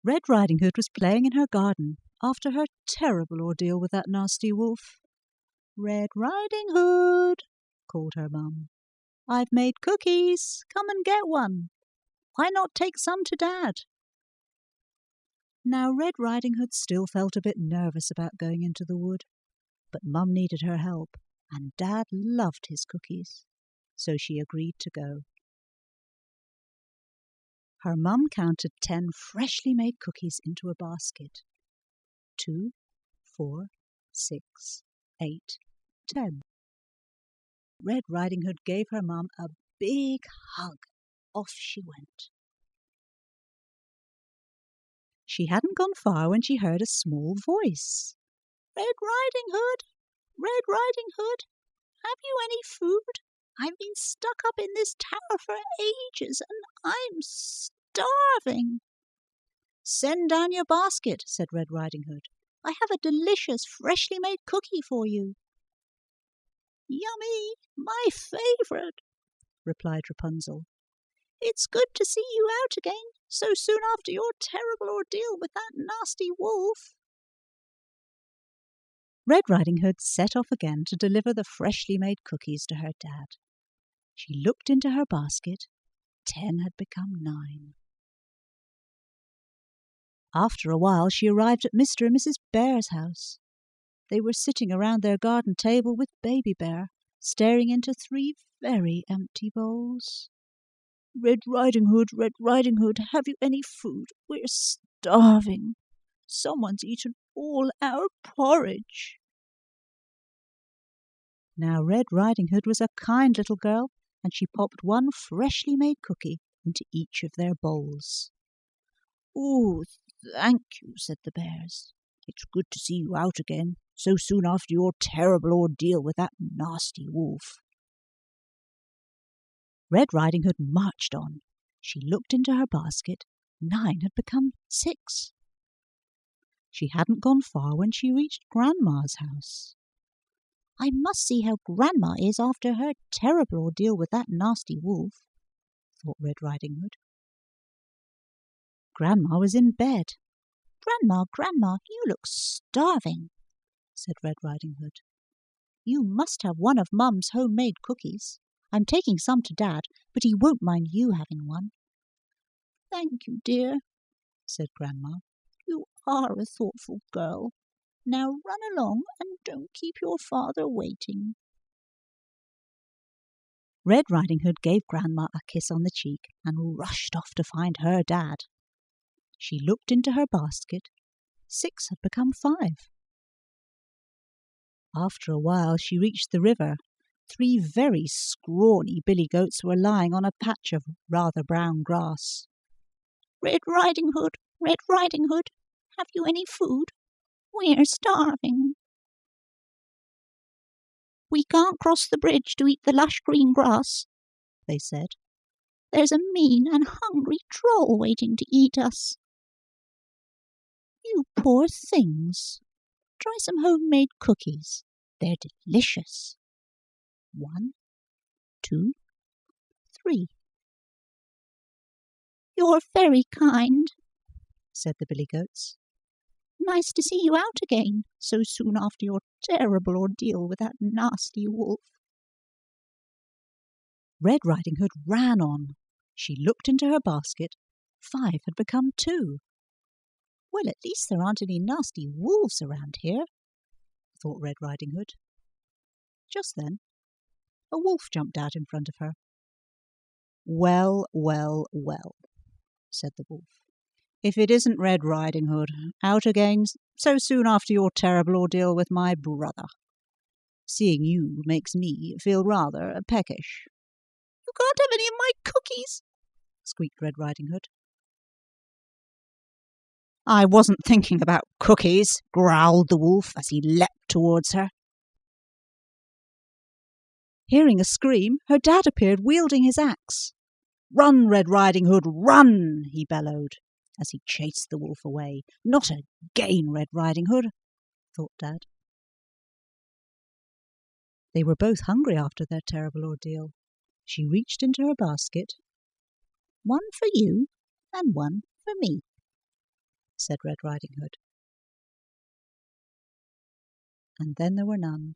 Red Riding Hood was playing in her garden after her terrible ordeal with that nasty wolf. "Red Riding Hood," called her mum, "I've made cookies. Come and get one. Why not take some to Dad?" Now Red Riding Hood still felt a bit nervous about going into the wood, but Mum needed her help, and Dad loved his cookies, so she agreed to go. Her mum counted 10 freshly made cookies into a basket. 2, 4, 6, 8, 10. Red Riding Hood gave her mum a big hug. Off she went. She hadn't gone far when she heard a small voice. "Red Riding Hood! Red Riding Hood! Have you any food? I've been stuck up in this tower for ages and I'm starving." "Send down your basket," said Red Riding Hood. "I have a delicious freshly made cookie for you." "Yummy! My favourite," replied Rapunzel. "It's good to see you out again, so soon after your terrible ordeal with that nasty wolf." Red Riding Hood set off again to deliver the freshly made cookies to her dad. She looked into her basket. 10 had become 9. After a while she arrived at Mr. and Mrs. Bear's house. They were sitting around their garden table with Baby Bear, staring into 3 very empty bowls. "Red Riding Hood, have you any food? We're starving. Someone's eaten all our porridge." Now Red Riding Hood was a kind little girl, and she popped 1 freshly made cookie into each of their bowls. "Oh, thank you," said the Bears. "It's good to see you out again, so soon after your terrible ordeal with that nasty wolf." Red Riding Hood marched on. She looked into her basket. 9 had become 6. She hadn't gone far when she reached Grandma's house. "I must see how Grandma is after her terrible ordeal with that nasty wolf," thought Red Riding Hood. Grandma was in bed. Grandma, you look starving," said Red Riding Hood. "You must have one of Mum's homemade cookies. I'm taking some to Dad, but he won't mind you having one." "Thank you, dear," said Grandma. "You are a thoughtful girl. Now run along and don't keep your father waiting." Red Riding Hood gave Grandma a kiss on the cheek and rushed off to find her dad. She looked into her basket. 6 had become 5. After a while she reached the river. 3 very scrawny billy goats were lying on a patch of rather brown grass. "Red Riding Hood, have you any food? We're starving." "We can't cross the bridge to eat the lush green grass," they said. "There's a mean and hungry troll waiting to eat us." "You poor things. Try some homemade cookies. They're delicious. 1, 2, 3. "You're very kind," said the billy goats. "Nice to see you out again, so soon after your terrible ordeal with that nasty wolf." Red Riding Hood ran on. She looked into her basket. 5 had become 2. "Well, at least there aren't any nasty wolves around here," thought Red Riding Hood. Just then a wolf jumped out in front of her. "Well, well, well," said the wolf. "If it isn't Red Riding Hood, out again so soon after your terrible ordeal with my brother. Seeing you makes me feel rather peckish." "You can't have any of my cookies," squeaked Red Riding Hood. "I wasn't thinking about cookies," growled the wolf as he leapt towards her. Hearing a scream, her dad appeared wielding his axe. "Run, Red Riding Hood, run!" he bellowed, as he chased the wolf away. "Not again, Red Riding Hood," thought Dad. They were both hungry after their terrible ordeal. She reached into her basket. "1 for you and 1 for me." said Red Riding Hood. And then there were none.